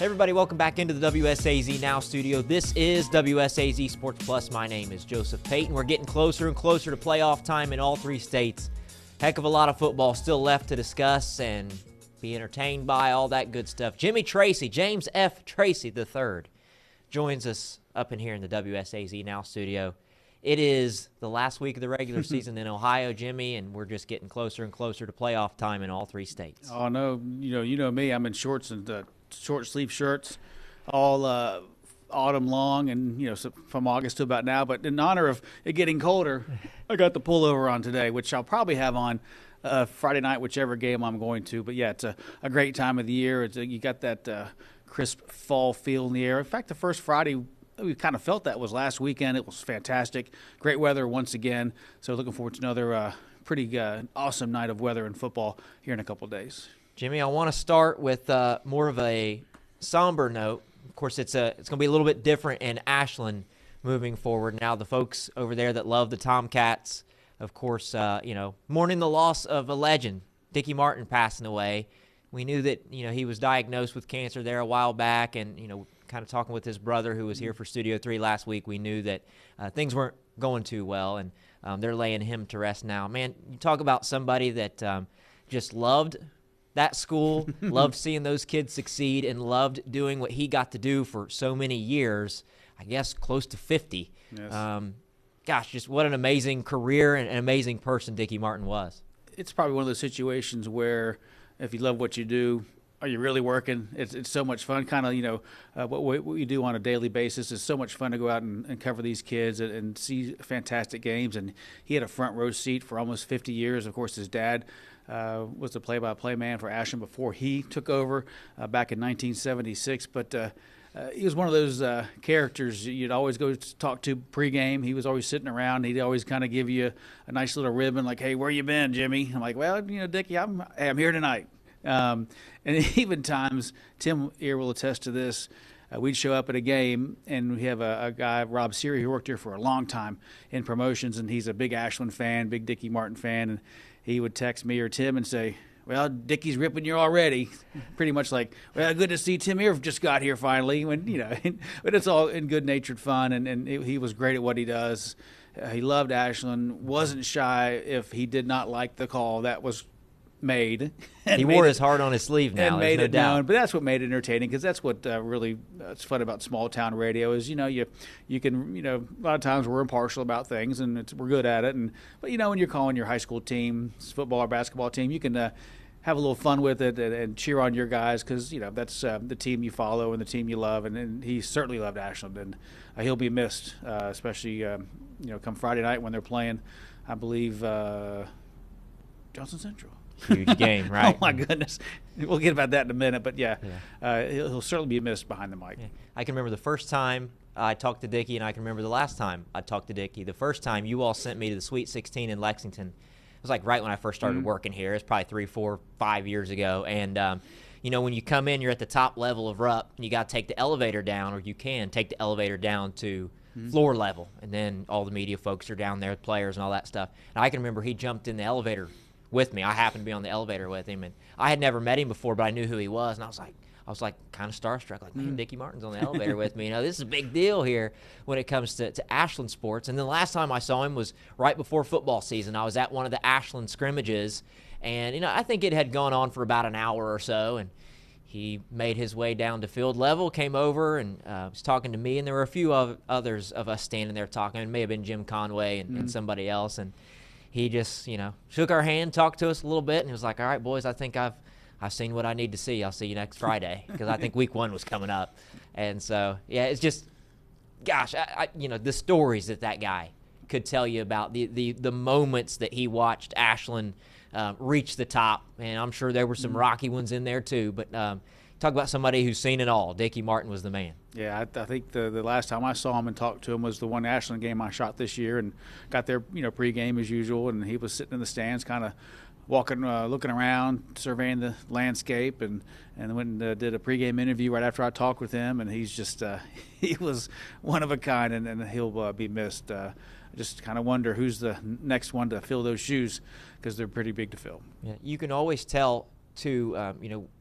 Hey everybody, welcome back into the WSAZ Now studio. This is WSAZ Sports Plus. My name is Joseph Payton. We're getting closer and closer to playoff time in all three states. Heck of a lot of football still left to discuss and be entertained by, all that good stuff. Jimmy Treacy, James F. Treacy III, joins us up in here in the WSAZ Now studio. It is the last week of the regular season in Ohio, Jimmy, and we're just getting closer and closer to playoff time in all three states. Oh, no, you know me. I'm in shorts and short sleeve shirts all autumn long, and so from August to about now. But in honor of it getting colder, I got the pullover on today, which I'll probably have on Friday night, whichever game I'm going to. But yeah, it's a great time of the year. You got that crisp fall feel in the air. In fact, the first Friday we kind of felt that was last weekend. It was fantastic. Great weather once again. So looking forward to another pretty awesome night of weather and football here in a couple of days. Jimmy, I want to start with more of a somber note. Of course, it's going to be a little bit different in Ashland moving forward. Now, the folks over there that love the Tomcats, of course, mourning the loss of a legend, Dickie Martin, passing away. We knew that he was diagnosed with cancer there a while back, and kind of talking with his brother who was here for Studio 3 last week, we knew that things weren't going too well, and they're laying him to rest now. Man, you talk about somebody that just loved that school, loved seeing those kids succeed, and loved doing what he got to do for so many years, I guess close to 50. Yes. Gosh, just what an amazing career and an amazing person Dickie Martin was. It's probably one of those situations where if you love what you do, are you really working? It's so much fun. Kind of, what we do on a daily basis is so much fun to go out and cover these kids and see fantastic games. And he had a front row seat for almost 50 years. Of course, his dad was the play-by-play man for Ashland before he took over back in 1976. But he was one of those characters you'd always go to talk to pregame. He was always sitting around. He'd always kind of give you a nice little ribbon like, "Hey, where you been, Jimmy?" I'm like, "Well, Dickie, I'm here tonight." And even times, Tim here will attest to this, we'd show up at a game, and we have a guy, Rob Seary, who worked here for a long time in promotions, and he's a big Ashland fan, big Dickie Martin fan, and he would text me or Tim and say, "Well, Dickie's ripping you already." Pretty much like, "Well, good to see Tim here, just got here finally." But it's all in good-natured fun, and he was great at what he does. He loved Ashland, wasn't shy if he did not like the call that was made. He wore his heart on his sleeve now, and made no it doubt. known. But that's what made it entertaining, because that's what really it's fun about small town radio is you can a lot of times we're impartial about things and we're good at it, but when you're calling your high school team, football or basketball team, you can have a little fun with it and cheer on your guys, because that's the team you follow and the team you love, and he certainly loved Ashland, and he'll be missed, especially come Friday night when they're playing, I believe, Johnson Central. Huge game, right? Oh, my goodness. We'll get about that in a minute. But, he'll certainly be missed behind the mic. Yeah. I can remember the first time I talked to Dickie, and I can remember the last time I talked to Dickie. The first time you all sent me to the Sweet 16 in Lexington, it was like right when I first started working here. It's probably 3, 4, 5 years ago. And, when you come in, you're at the top level of RUP, and you got to take the elevator down, or you can take the elevator down to floor level. And then all the media folks are down there, players and all that stuff. And I can remember he jumped in the elevator with me. I happened to be on the elevator with him, and I had never met him before, but I knew who he was, and I was like kind of starstruck, like, man, Dickie Martin's on the elevator with me. This is a big deal here when it comes to Ashland sports. And the last time I saw him was right before football season. I was at one of the Ashland scrimmages, and I think it had gone on for about an hour or so, and he made his way down to field level, came over, and was talking to me, and there were a few others of us standing there talking. It may have been Jim Conway and somebody else, and he just, shook our hand, talked to us a little bit, and he was like, "All right, boys, I think I've seen what I need to see. I'll see you next Friday," because I think week 1 was coming up. And so, yeah, it's just, gosh, the stories that guy could tell you about, the moments that he watched Ashland reach the top, and I'm sure there were some rocky ones in there too, but talk about somebody who's seen it all. Dickie Martin was the man. Yeah, I think the last time I saw him and talked to him was the one Ashland game I shot this year, and got there, pregame as usual, and he was sitting in the stands kind of walking, looking around, surveying the landscape, and went and did a pregame interview right after I talked with him, and he's just he was one of a kind, and he'll be missed. I just kind of wonder who's the next one to fill those shoes, because they're pretty big to fill. Yeah, you can always tell to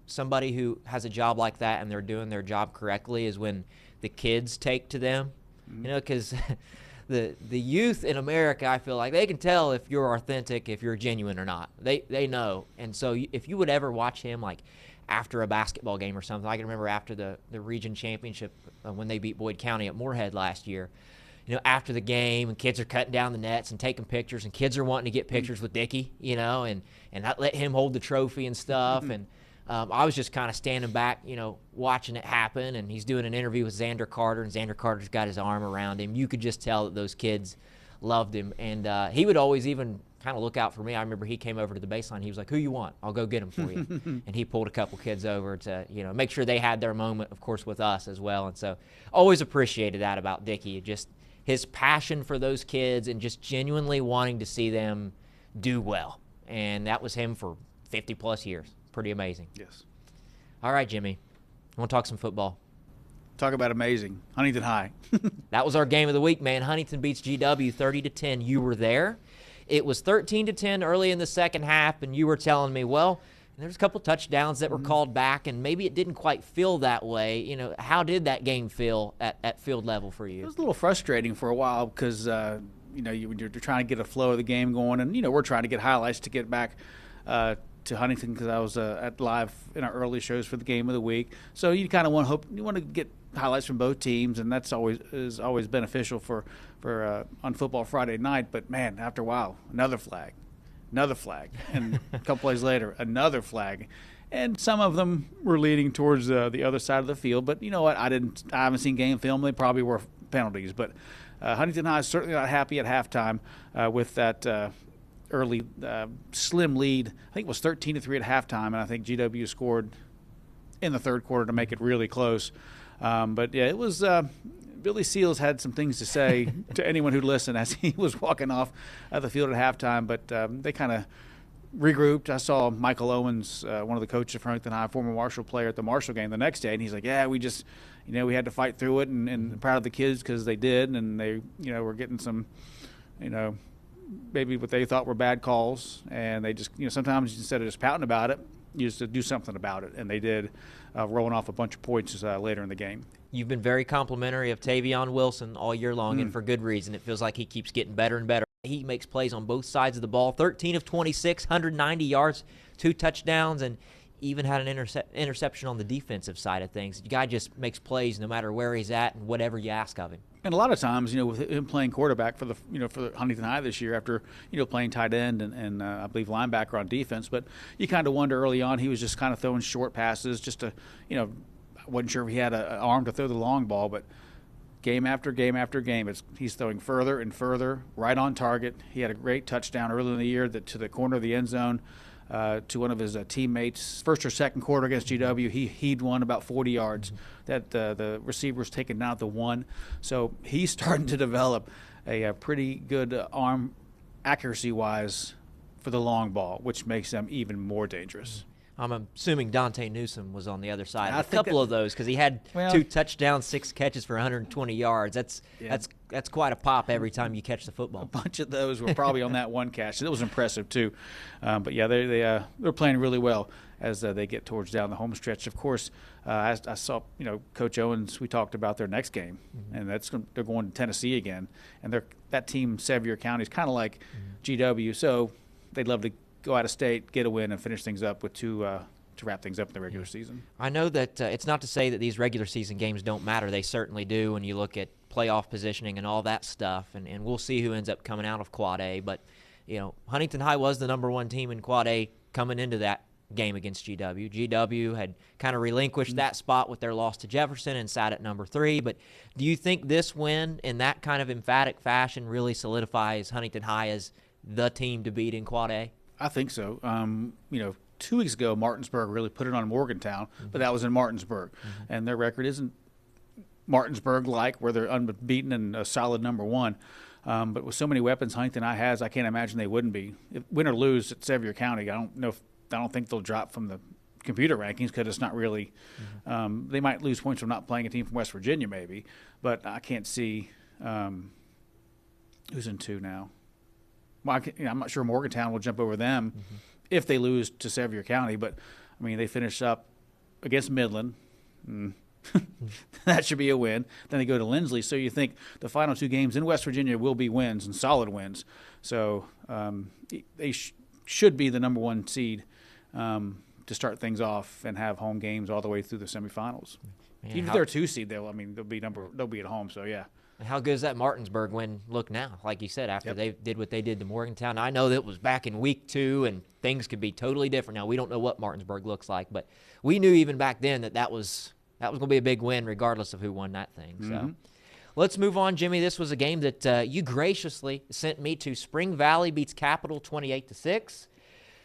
somebody who has a job like that and they're doing their job correctly is when the kids take to them, because the youth in America, I feel like they can tell if you're authentic, if you're genuine or not. They know. And so if you would ever watch him like after a basketball game or something, I can remember after the region championship when they beat Boyd County at Moorhead last year, after the game and kids are cutting down the nets and taking pictures and kids are wanting to get pictures with Dickie, and not let him hold the trophy and stuff. And I was just kind of standing back, watching it happen. And he's doing an interview with Xander Carter, and Xander Carter's got his arm around him. You could just tell that those kids loved him. And he would always even kind of look out for me. I remember he came over to the baseline. He was like, "Who you want? I'll go get him for you." And he pulled a couple kids over to, make sure they had their moment, of course, with us as well. And so always appreciated that about Dickie, just his passion for those kids and just genuinely wanting to see them do well. And that was him for 50-plus years. Pretty amazing. Yes. All right, Jimmy. I want to talk some football. Talk about amazing. Huntington High. That was our game of the week, man. Huntington beats GW 30-10. You were there. It was 13-10 early in the second half, and you were telling me, well, there's a couple touchdowns that were called back, and maybe it didn't quite feel that way. How did that game feel at field level for you? It was a little frustrating for a while because, you're trying to get a flow of the game going, and, we're trying to get highlights to get back to Huntington because I was at live in our early shows for the game of the week. So you kind of want to get highlights from both teams, and that's always beneficial for on Football Friday night. But man, after a while, another flag, and a couple plays later, another flag, and some of them were leading towards the other side of the field. But you know what? I haven't seen game film. They probably were penalties, but Huntington High is certainly not happy at halftime with that. Early slim lead. I think it was 13-3 at halftime, and I think GW scored in the third quarter to make it really close. But yeah, it was Billy Seals had some things to say to anyone who'd listen as he was walking off the field at halftime. But they kind of regrouped. I saw Michael Owens, one of the coaches for Huntington High, former Marshall player at the Marshall game the next day, and he's like, "Yeah, we just, we had to fight through it, and proud of the kids because they did, and they, were getting some, maybe what they thought were bad calls, and they just, sometimes instead of just pouting about it, you just do something about it, and they did, rolling off a bunch of points later in the game." You've been very complimentary of Tavion Wilson all year long, and for good reason. It feels like he keeps getting better and better. He makes plays on both sides of the ball, 13 of 26, 190 yards, 2 touchdowns, and even had an interception on the defensive side of things. The guy just makes plays no matter where he's at and whatever you ask of him. And a lot of times, with him playing quarterback for the Huntington High this year after, playing tight end and I believe linebacker on defense, but you kind of wonder early on he was just kind of throwing short passes just to, I wasn't sure if he had an arm to throw the long ball, but game after game after game, he's throwing further and further, right on target. He had a great touchdown early in the year to the corner of the end zone. To one of his teammates, first or second quarter against GW, he'd won about 40 yards. That the receiver was taken down at the 1. So he's starting to develop a pretty good arm accuracy-wise for the long ball, which makes them even more dangerous. I'm assuming Dante Newsome was on the other side. A couple of those because he had 2 touchdowns, 6 catches for 120 yards. That's quite a pop every time you catch the football. A bunch of those were probably on that one catch. It was impressive too. But yeah, they're playing really well as they get towards down the home stretch. Of course, I saw Coach Owens. We talked about their next game, and they're going to Tennessee again. And that team, Sevier County, is kind of like GW, so they'd love to go out of state, get a win, and finish things up with 2 to wrap things up in the regular season. I know that it's not to say that these regular season games don't matter. They certainly do when you look at playoff positioning and all that stuff, and we'll see who ends up coming out of Quad A. But, Huntington High was the number 1 team in Quad A coming into that game against GW. GW had kind of relinquished that spot with their loss to Jefferson and sat at number 3. But do you think this win in that kind of emphatic fashion really solidifies Huntington High as the team to beat in Quad A? I think so. 2 weeks ago, Martinsburg really put it on Morgantown, but that was in Martinsburg. And their record isn't Martinsburg-like, where they're unbeaten and a solid number 1. But with so many weapons Huntington High has, I can't imagine they wouldn't be. If win or lose at Sevier County, I don't think they'll drop from the computer rankings because it's not really they might lose points from not playing a team from West Virginia maybe, but I can't see who's in 2 now. Well, I'm not sure Morgantown will jump over them if they lose to Sevier County. But, I mean, they finish up against Midland. That should be a win. Then they go to Lindsley. So you think the final 2 games in West Virginia will be wins and solid wins. So they should be the number 1 seed to start things off and have home games all the way through the semifinals. Man, even if they're a 2 seed, they'll be at home. So yeah. How good does that Martinsburg win look now? Like you said, after they did what they did to Morgantown. I know that it was back in week 2, and things could be totally different now. We don't know what Martinsburg looks like, but we knew even back then that was going to be a big win regardless of who won that thing. So let's move on, Jimmy. This was a game that you graciously sent me to. Spring Valley beats Capital 28-6.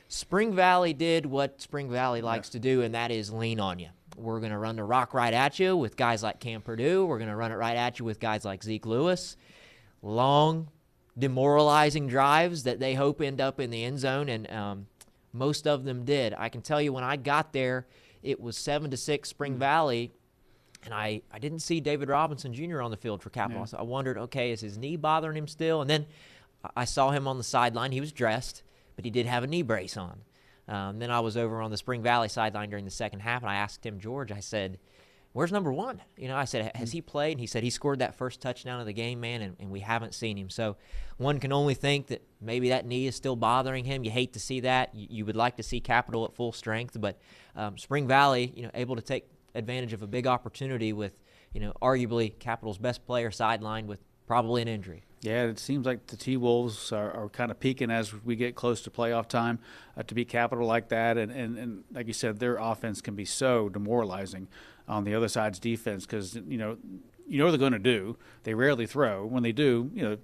Spring Valley did what Spring Valley likes to do, and that is lean on you. We're going to run the rock right at you with guys like Cam Purdue. We're going to run it right at you with guys like Zeke Lewis. Long, demoralizing drives that they hope end up in the end zone, and most of them did. I can tell you when I got there, it was 7-6 Spring Valley, and I didn't see David Robinson Jr. on the field for Capital. Yeah. So I wondered, okay, is his knee bothering him still? And then I saw him on the sideline. He was dressed, but he did have a knee brace on. Then I was over on the Spring Valley sideline during the second half, and I asked Tim George, I said, where's number 1? I said, has he played? And he said he scored that first touchdown of the game, man, and we haven't seen him. So one can only think that maybe that knee is still bothering him. You hate to see that. You would like to see Capital at full strength, but Spring Valley, able to take advantage of a big opportunity with, arguably Capital's best player sidelined with probably an injury. Yeah, it seems like the T-Wolves are kind of peaking as we get close to playoff time to beat Capital like that. And like you said, their offense can be so demoralizing on the other side's defense because, they're going to do. They rarely throw. When they do,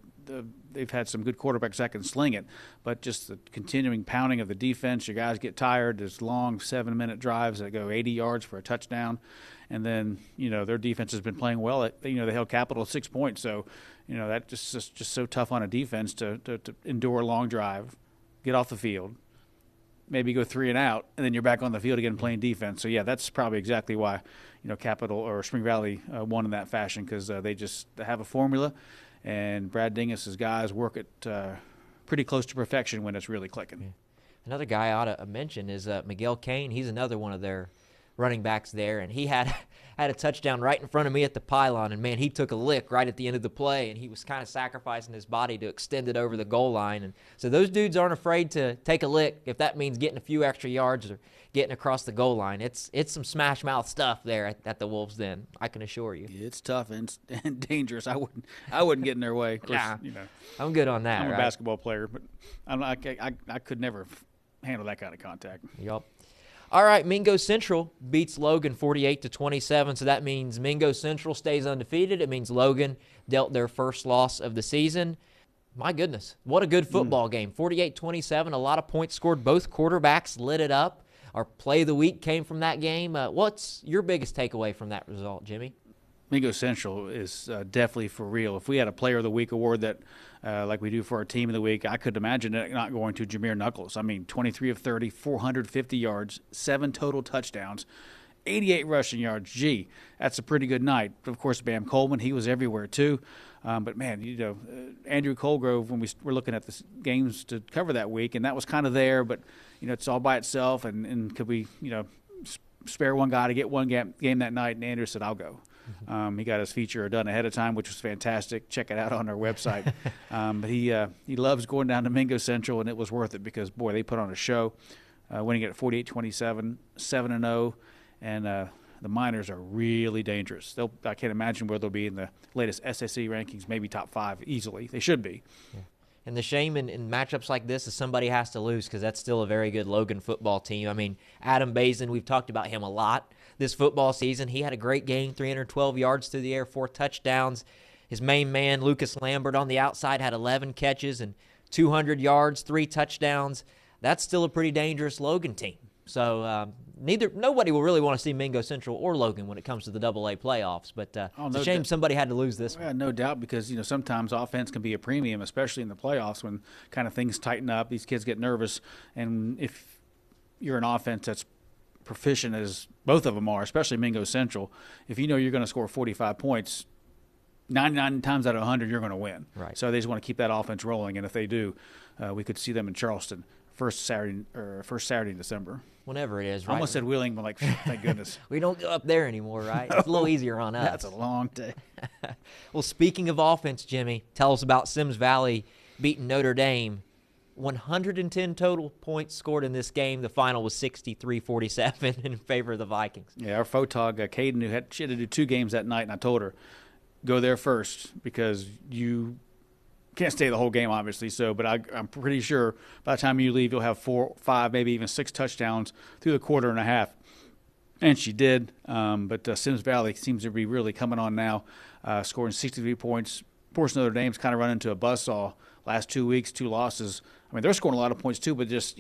they've had some good quarterbacks that can sling it. But just the continuing pounding of the defense, your guys get tired. There's long 7-minute drives that go 80 yards for a touchdown. And then, their defense has been playing well. They held Capital 6 points. So, that just so tough on a defense to endure a long drive, get off the field, maybe go 3 and out, and then you're back on the field again playing defense. So, yeah, that's probably exactly why, Capital or Spring Valley won in that fashion because they have a formula, and Brad Dingus's guys work it pretty close to perfection when it's really clicking. Yeah. Another guy I ought to mention is Miguel Kane. He's another one of their running backs there, and he had a touchdown right in front of me at the pylon, and man, he took a lick right at the end of the play, and he was kind of sacrificing his body to extend it over the goal line. And so those dudes aren't afraid to take a lick if that means getting a few extra yards or getting across the goal line. It's some smash mouth stuff there at the Wolves Den, I can assure you. It's tough and dangerous. I wouldn't get in their way. Of course, I'm good on that. I'm a basketball player, but I could never handle that kind of contact. Yup. All right, Mingo Central beats Logan 48-27, so that means Mingo Central stays undefeated. It means Logan dealt their first loss of the season. My goodness, what a good football game. 48-27, a lot of points scored. Both quarterbacks lit it up. Our play of the week came from that game. What's your biggest takeaway from that result, Jimmy? Mingo Central is definitely for real. If we had a Player of the Week award that, like we do for our Team of the Week, I could imagine it not going to Jameer Knuckles. I mean, 23 of 30, 450 yards, 7 total touchdowns, 88 rushing yards. Gee, that's a pretty good night. Of course, Bam Coleman, he was everywhere too. But, man, Andrew Colgrove, when we were looking at the games to cover that week, and that was kind of there, but, it's all by itself. And could we, spare one guy to get one game that night? And Andrew said, I'll go. He got his feature done ahead of time, which was fantastic. Check it out on our website. But he loves going down to Mingo Central, and it was worth it because, boy, they put on a show, winning it at 48-27, 7-0, and the Miners are really dangerous. I can't imagine where they'll be in the latest SSE rankings, maybe top 5 easily. They should be. Yeah. And the shame in matchups like this is somebody has to lose because that's still a very good Logan football team. I mean, Adam Bazin, we've talked about him a lot this football season. He had a great game, 312 yards through the air, 4 touchdowns. His main man, Lucas Lambert, on the outside had 11 catches and 200 yards, 3 touchdowns. That's still a pretty dangerous Logan team. So nobody will really want to see Mingo Central or Logan when it comes to the AA playoffs. But it's a shame somebody had to lose this one. Yeah, no doubt, because sometimes offense can be a premium, especially in the playoffs when kind of things tighten up. These kids get nervous, and if you're an offense that's proficient as both of them are, especially Mingo Central, if you know you're going to score 45 points, 99 times out of 100 you're going to win. Right. So they just want to keep that offense rolling, and if they do, we could see them in Charleston first Saturday in December. Whenever it is, right? I almost said Wheeling, but thank goodness. We don't go up there anymore, right? It's a little easier on us. That's a long day. Well, speaking of offense, Jimmy, tell us about Sims Valley beating Notre Dame. 110 total points scored in this game. The final was 63-47 in favor of the Vikings. Yeah, our photog, Caden, she had to do 2 games that night, and I told her, go there first because you can't stay the whole game, obviously. So, but I'm pretty sure by the time you leave, you'll have 4, 5, maybe even 6 touchdowns through the quarter and a half. And she did. But Sims Valley seems to be really coming on now, scoring 63 points. Of course, Notre Dame's kind of run into a buzzsaw last 2 weeks, 2 losses. I mean, they're scoring a lot of points too, but just,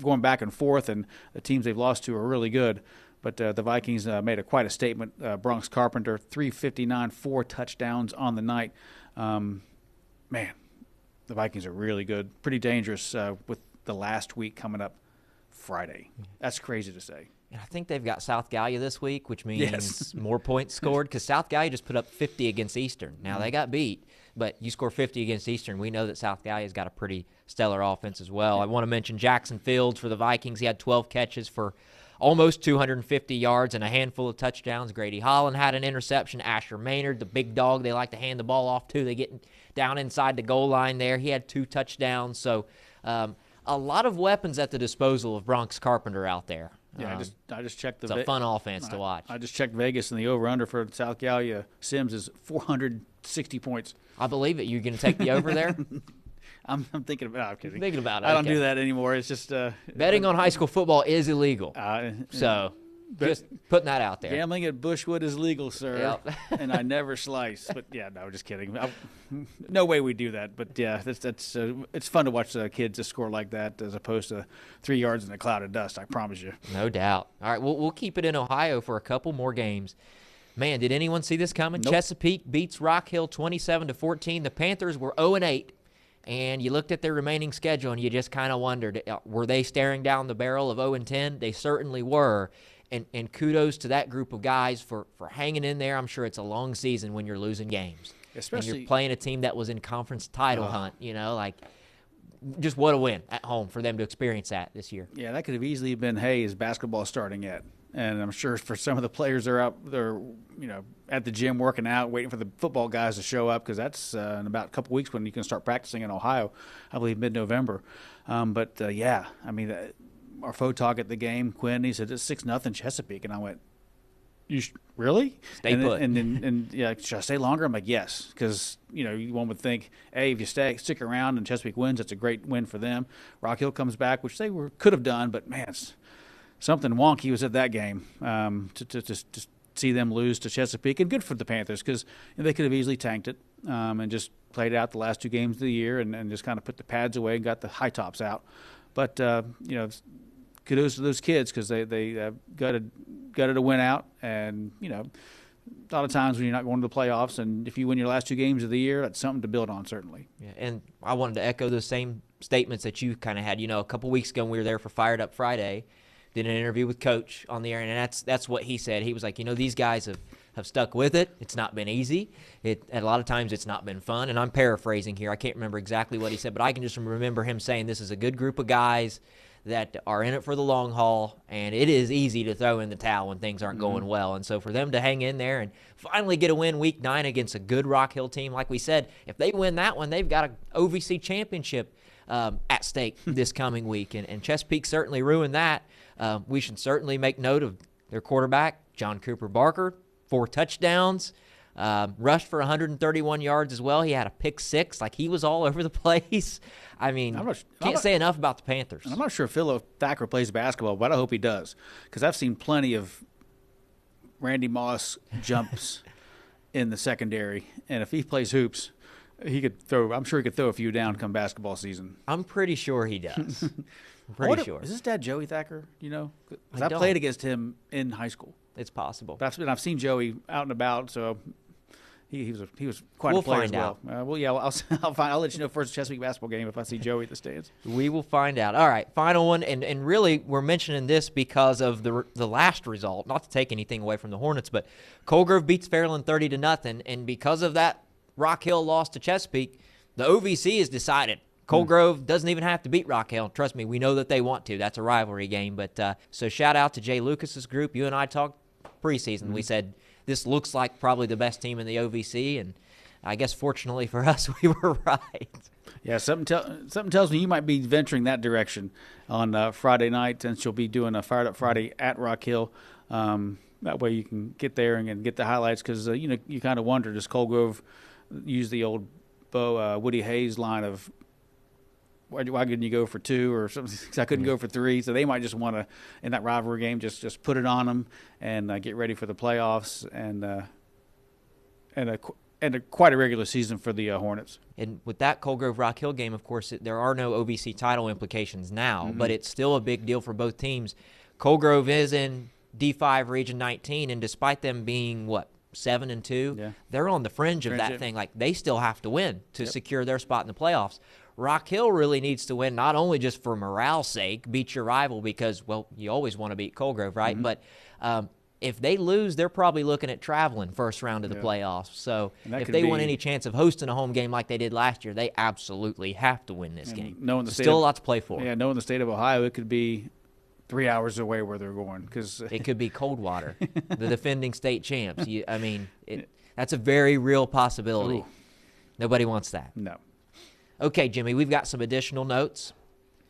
going back and forth, and the teams they've lost to are really good. But the Vikings made quite a statement. Bronx Carpenter, 359, 4 touchdowns on the night. Man, the Vikings are really good. Pretty dangerous with the last week coming up Friday. That's crazy to say. And I think they've got South Gallia this week, which means more points scored because South Gallia just put up 50 against Eastern. Now, they got beat, but you score 50 against Eastern. We know that South Gallia's got a pretty stellar offense as well. I want to mention Jackson Fields for the Vikings. He had 12 catches for almost 250 yards and a handful of touchdowns. Grady Holland had an interception. Asher Maynard, the big dog they like to hand the ball off to, they get down inside the goal line there. He had 2 touchdowns. So a lot of weapons at the disposal of Bronx Carpenter out there. Yeah, I just checked it's a fun offense to watch. I just checked Vegas, and the over-under for South Gallia Sims is 460 points. I believe it. You going to take the over there? I'm thinking about it. I'm kidding. Thinking about it. I don't do that anymore. It's just betting on high school football is illegal. So just putting that out there. Gambling at Bushwood is legal, sir. Yep. And I never slice. But yeah, no, just kidding. No way we do that. But yeah, that's it's fun to watch kids just score like that as opposed to 3 yards in a cloud of dust. I promise you. No doubt. All right, we'll keep it in Ohio for a couple more games. Man, did anyone see this coming? Nope. Chesapeake beats Rock Hill 27-14. The Panthers were 0-8. And you looked at their remaining schedule, and you just kind of wondered, were they staring down the barrel of 0-10? They certainly were. And kudos to that group of guys for hanging in there. I'm sure it's a long season when you're losing games. Especially and you're playing a team that was in conference title hunt, just what a win at home for them to experience that this year. Yeah, that could have easily been, hey, is basketball starting yet? And I'm sure for some of the players they're at the gym working out, waiting for the football guys to show up because that's in about a couple weeks when you can start practicing in Ohio, I believe mid-November. Yeah, I mean, our photog at the game, Quinn, he said it's 6-0 Chesapeake, and I went, really? Stay put. And yeah, should I stay longer? I'm like, yes, because one would think, hey, if you stick around and Chesapeake wins, that's a great win for them. Rock Hill comes back, which they could have done, but man, it's something wonky was at that game to see them lose to Chesapeake, and good for the Panthers because they could have easily tanked it and just played out the last 2 games of the year and just kind of put the pads away and got the high tops out. But kudos to those kids because they gutted a win out, and a lot of times when you're not going to the playoffs, and if you win your last 2 games of the year, that's something to build on certainly. Yeah, and I wanted to echo those same statements that you kind of had. A couple weeks ago when we were there for Fired Up Friday, did an interview with Coach on the air, and that's what he said. He was like, these guys have stuck with it. It's not been easy. A lot of times it's not been fun, and I'm paraphrasing here. I can't remember exactly what he said, but I can just remember him saying this is a good group of guys that are in it for the long haul, and it is easy to throw in the towel when things aren't going well. And so for them to hang in there and finally get a win week 9 against a good Rock Hill team, like we said, if they win that one, they've got an OVC championship at stake this coming week, and Chesapeake certainly ruined that. We should certainly make note of their quarterback, John Cooper Barker, 4 touchdowns, rushed for 131 yards as well. He had a pick 6. He was all over the place. I mean, can't say enough about the Panthers. And I'm not sure if Philo Thacker plays basketball, but I hope he does because I've seen plenty of Randy Moss jumps in the secondary, and if he plays hoops, he could throw. I'm sure he could throw a few down come basketball season. I'm pretty sure he does. I'm pretty sure. Is his dad Joey Thacker? Because I played against him in high school. It's possible. But I've seen Joey out and about, so he was quite a player as well. I'll let you know first Chesapeake basketball game if I see Joey at the stands. We will find out. All right, final one, and really we're mentioning this because of the last result. Not to take anything away from the Hornets, but Colgrove beats Fairland 30-0, and because of that Rock Hill loss to Chesapeake, the OVC has decided Cold Grove doesn't even have to beat Rock Hill. Trust me, we know that they want to. That's a rivalry game. But so shout out to Jay Lucas's group. You and I talked preseason. We said this looks like probably the best team in the OVC, and I guess fortunately for us, we were right. Yeah, something tells me you might be venturing that direction on Friday night, since you'll be doing a Fired Up Friday at Rock Hill. That way you can get there and get the highlights, because you kind of wonder, does Cold Grove use the old Woody Hayes line of why couldn't you go for 2 or something? I couldn't go for 3, so they might just want to, in that rivalry game, just put it on them and get ready for the playoffs and quite a regular season for the Hornets. And with that Cold Grove Rock Hill game, of course, there are no OVC title implications now, but it's still a big deal for both teams. Cold Grove is in D5 Region 19, and despite them being 7-2, they're on the fringe of that thing. Like, they still have to win to secure their spot in the playoffs. Rock Hill really needs to win, not only just for morale's sake, beat your rival, because, you always want to beat Cold Grove, right? But if they lose, they're probably looking at traveling first round of the playoffs. So if they want any chance of hosting a home game like they did last year, they absolutely have to win this game. Still a lot to play for. Yeah, knowing the state of Ohio, it could be 3 hours away where they're going, because it could be Coldwater, the defending state champs. That's a very real possibility. Ooh. Nobody wants that. No. Okay, Jimmy, we've got some additional notes.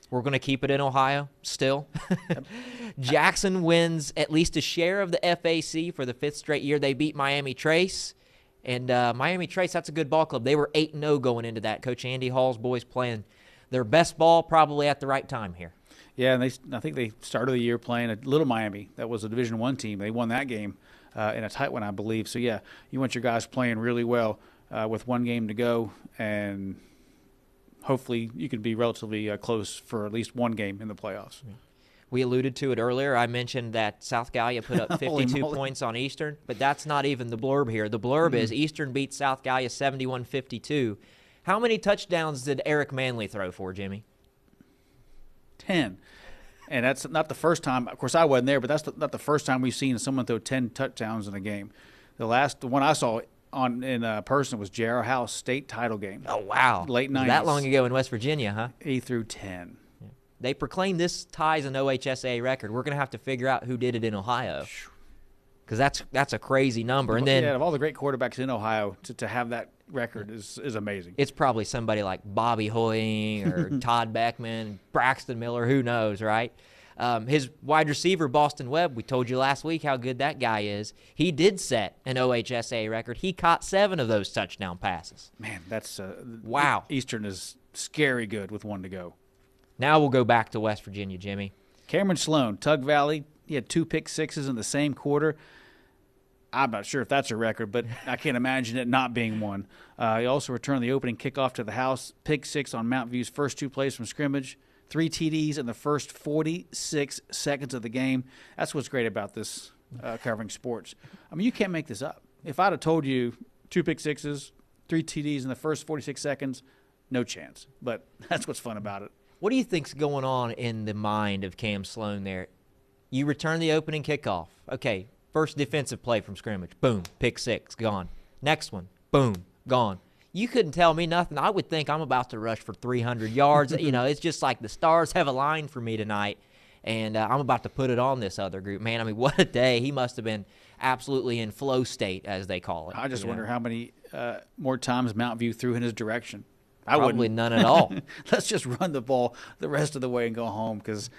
We're going to keep it in Ohio still. Jackson wins at least a share of the FAC for the 5th straight year. They beat Miami Trace. And Miami Trace, that's a good ball club. They were 8-0 going into that. Coach Andy Hall's boys playing their best ball probably at the right time here. Yeah, and I think they started the year playing a Little Miami. That was a Division I team. They won that game in a tight one, I believe. So, yeah, you want your guys playing really well with one game to go, and hopefully you can be relatively close for at least one game in the playoffs. We alluded to it earlier. I mentioned that South Gallia put up 52 points on Eastern, but that's not even the blurb here. The blurb is Eastern beats South Gallia 71-52. How many touchdowns did Eric Manley throw for, Jimmy? 10. And that's not the first time. Of course, I wasn't there, but that's not the first time we've seen someone throw 10 touchdowns in a game. The one I saw in person was J.R. House state title game. Oh, wow. Late 90s. That long ago in West Virginia, huh? He threw 10. Yeah. They proclaimed this ties an OHSA record. We're going to have to figure out who did it in Ohio, because that's a crazy number. And then, of all the great quarterbacks in Ohio, to have that record is amazing. It's probably somebody like Bobby Hoying or Todd Beckman, Braxton Miller, who knows, right? His wide receiver, Boston Webb, we told you last week how good that guy is. He did set an OHSA record. He caught 7 of those touchdown passes. Man, that's wow. Eastern is scary good with one to go. Now we'll go back to West Virginia, Jimmy. Cameron Sloan, Tug Valley, he had 2 pick sixes in the same quarter. I'm not sure if that's a record, but I can't imagine it not being one. He also returned the opening kickoff to the house, pick 6 on Mount View's first 2 plays from scrimmage, 3 TDs in the first 46 seconds of the game. That's what's great about this covering sports. I mean, you can't make this up. If I'd have told you 2 pick sixes, 3 TDs in the first 46 seconds, no chance. But that's what's fun about it. What do you think's going on in the mind of Cam Sloan there? You return the opening kickoff. Okay, first defensive play from scrimmage. Boom, pick 6, gone. Next one, boom, gone. You couldn't tell me nothing. I would think I'm about to rush for 300 yards. It's just like the stars have aligned for me tonight, and I'm about to put it on this other group. Man, I mean, what a day. He must have been absolutely in flow state, as they call it. I just wonder how many more times Mount View threw in his direction. Probably none at all. Let's just run the ball the rest of the way and go home, because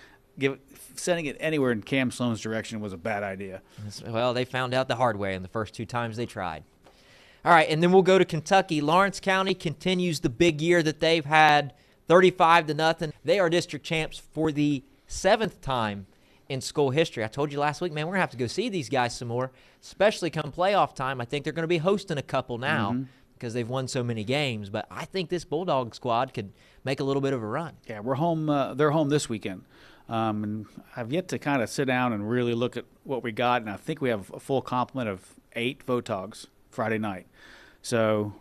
sending it anywhere in Cam Sloan's direction was a bad idea. Well, they found out the hard way in the first 2 times they tried. All right, and then we'll go to Kentucky. Lawrence County continues the big year that they've had, 35-0. They are district champs for the 7th time in school history. I told you last week, man, we're going to have to go see these guys some more, especially come playoff time. I think they're going to be hosting a couple now because they've won so many games. But I think this Bulldog squad could make a little bit of a run. Yeah, we're home. They're home this weekend. And I've yet to kind of sit down and really look at what we got, and I think we have a full complement of 8 Votogs Friday night. So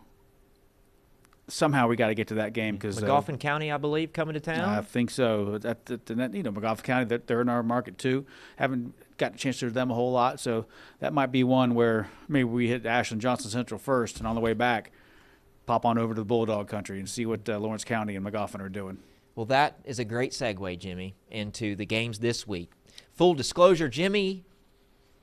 somehow we got to get to that game, because McGoffin County, I believe, coming to town. I think so. McGoffin County, they're in our market too. Haven't got a chance to do them a whole lot, so that might be one where maybe we hit Ashland Johnson Central first, and on the way back, pop on over to the Bulldog country and see what Lawrence County and Magoffin are doing. Well, that is a great segue, Jimmy, into the games this week. Full disclosure, Jimmy,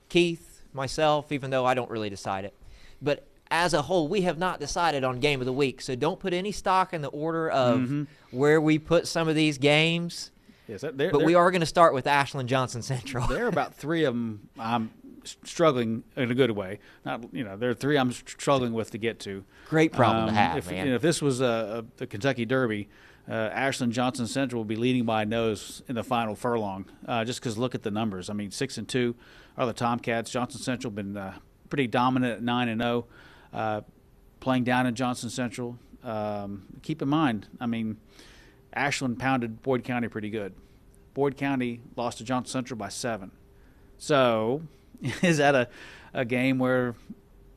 Keith, myself, even though I don't really decide it, but as a whole, we have not decided on game of the week, so don't put any stock in the order of where we put some of these games. Yes, but we are going to start with Ashland Johnson Central. There are about 3 of them I'm struggling in a good way. There are 3 I'm struggling with to get to. Great problem to have, man. If this was the Kentucky Derby, Ashland Johnson Central will be leading by a nose in the final furlong, just because look at the numbers. I mean, 6-2 are the Tomcats. Johnson Central been pretty dominant at 9-0, playing down in Johnson Central. Keep in mind, I mean, Ashland pounded Boyd County pretty good. Boyd County lost to Johnson Central by 7. So is that a game where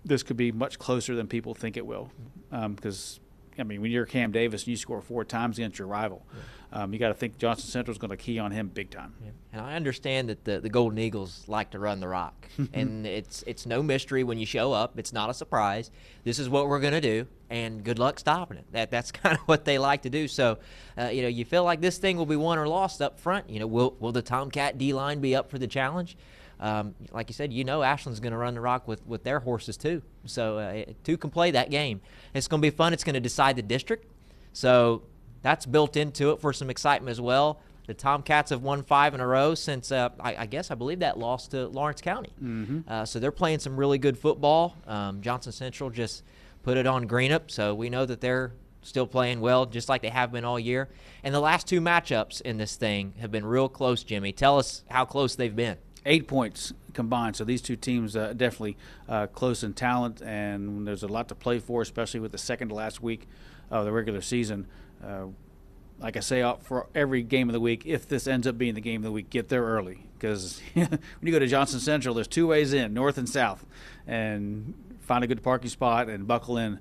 this could be much closer than people think it will? Because, I mean, when you're Cam Davis and you score 4 times against your rival, you got to think Johnson Central is going to key on him big time. Yeah. And I understand that the Golden Eagles like to run the rock. And it's no mystery when you show up. It's not a surprise. This is what we're going to do, and good luck stopping it. That's kind of what they like to do. So, you feel like this thing will be won or lost up front. Will the Tomcat D-line be up for the challenge? Like you said, Ashland's going to run the rock with their horses too. So 2 can play that game. It's going to be fun. It's going to decide the district. So that's built into it for some excitement as well. The Tomcats have won 5 in a row since, I believe that lost to Lawrence County. So they're playing some really good football. Johnson Central just put it on Greenup, so we know that they're still playing well, just like they have been all year. And the last 2 matchups in this thing have been real close, Jimmy. Tell us how close they've been. 8 points combined, so these 2 teams definitely close in talent, and there's a lot to play for, especially with the second to last week of the regular season. Like I say, for every game of the week, if this ends up being the game of the week, get there early, because when you go to Johnson Central, there's 2 ways in, north and south, and find a good parking spot and buckle in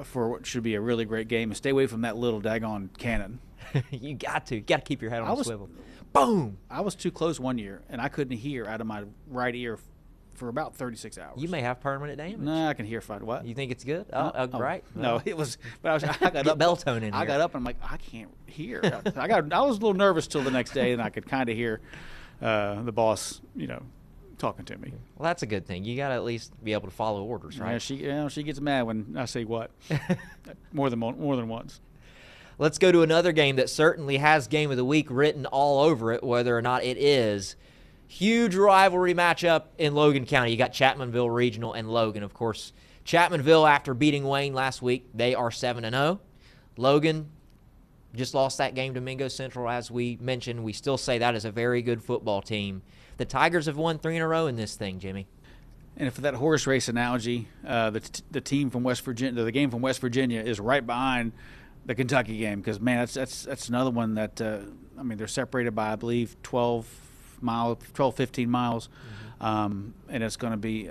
for what should be a really great game, and stay away from that little daggone cannon. You got to keep your head on the swivel. Boom! I was too close one year, and I couldn't hear out of my right ear for about 36 hours. You may have permanent damage. No, I can hear fine. What? You think it's good? Right. No, it was. But I got up. Bell tone in here. I got up and I'm like, I can't hear. I was a little nervous till the next day, and I could kind of hear the boss, talking to me. Well, that's a good thing. You got to at least be able to follow orders, right? Yeah, she gets mad when I say what, more than once. Let's go to another game that certainly has Game of the Week written all over it, whether or not it is. Huge rivalry matchup in Logan County. You got Chapmanville Regional and Logan. Of course, Chapmanville, after beating Wayne last week, they are 7-0. Logan just lost that game to Mingo Central, as we mentioned. We still say that is a very good football team. The Tigers have won 3 in a row in this thing, Jimmy. And for that horse race analogy, the team from West Virginia, the game from West Virginia, is right behind the Kentucky game, because man, that's another one that they're separated by, I believe, 12, 15 miles, and it's going to be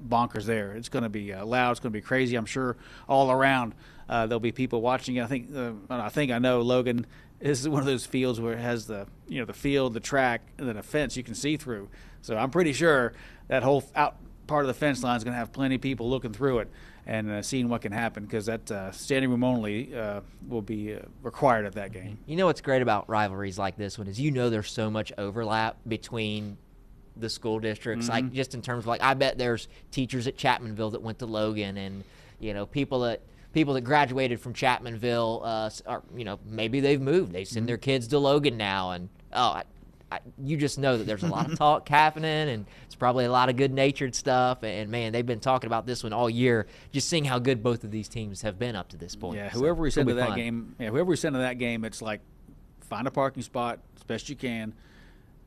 bonkers there. It's going to be loud. It's going to be crazy. I'm sure all around there'll be people watching. I know Logan is one of those fields where it has the field, the track, and then a fence you can see through. So I'm pretty sure that whole out part of the fence line is going to have plenty of people looking through it and seeing what can happen, because that standing room only will be required at that game. You know what's great about rivalries like this one is there's so much overlap between the school districts, like just in terms of I bet there's teachers at Chapmanville that went to Logan, and people that graduated from Chapmanville are maybe they've moved, they send their kids to Logan now, and you just know that there's a lot of talk happening, and it's probably a lot of good-natured stuff. And man, they've been talking about this one all year, just seeing how good both of these teams have been up to this point. Yeah, whoever we send to that game, it's like find a parking spot as best you can,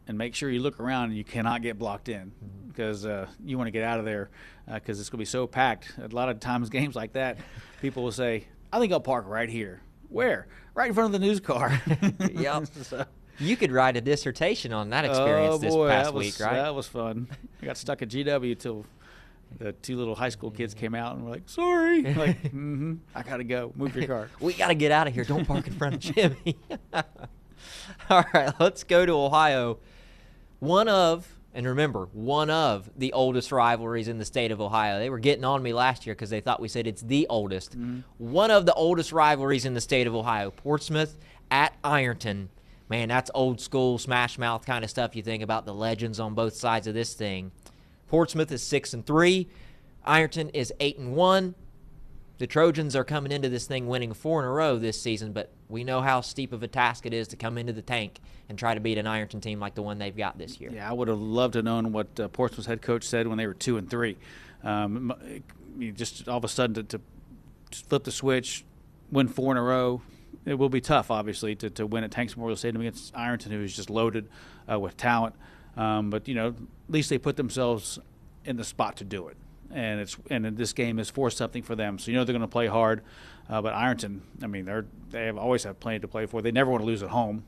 and make sure you look around and you cannot get blocked in, because you want to get out of there, because it's going to be so packed. A lot of times, games like that, people will say, "I think I'll park right here." Where? Right in front of the news car. Yep. You could write a dissertation on that experience this past week, right? That was fun. I got stuck at GW till the 2 little high school kids came out and were like, "Sorry." I'm like, I got to go. Move your car. We got to get out of here. Don't park in front of Jimmy. All right, let's go to Ohio. One of, And remember, one of the oldest rivalries in the state of Ohio. They were getting on me last year because they thought we said it's the oldest. One of the oldest rivalries in the state of Ohio. Portsmouth at Ironton. Man, that's old school, smash mouth kind of stuff. You think about the legends on both sides of this thing. Portsmouth is 6-3. Ironton is 8-1. The Trojans are coming into this thing winning 4 in a row this season, but we know how steep of a task it is to come into the tank and try to beat an Ironton team like the one they've got this year. Yeah, I would have loved to have known what Portsmouth's head coach said when they were 2-3. Just all of a sudden to flip the switch, win 4 in a row, it will be tough, obviously, to win at Tanks Memorial Stadium against Ironton, who is just loaded with talent. But, at least they put themselves in the spot to do it. And this game is for something for them. So they're going to play hard. But Ironton, they have always had plenty to play for. They never want to lose at home.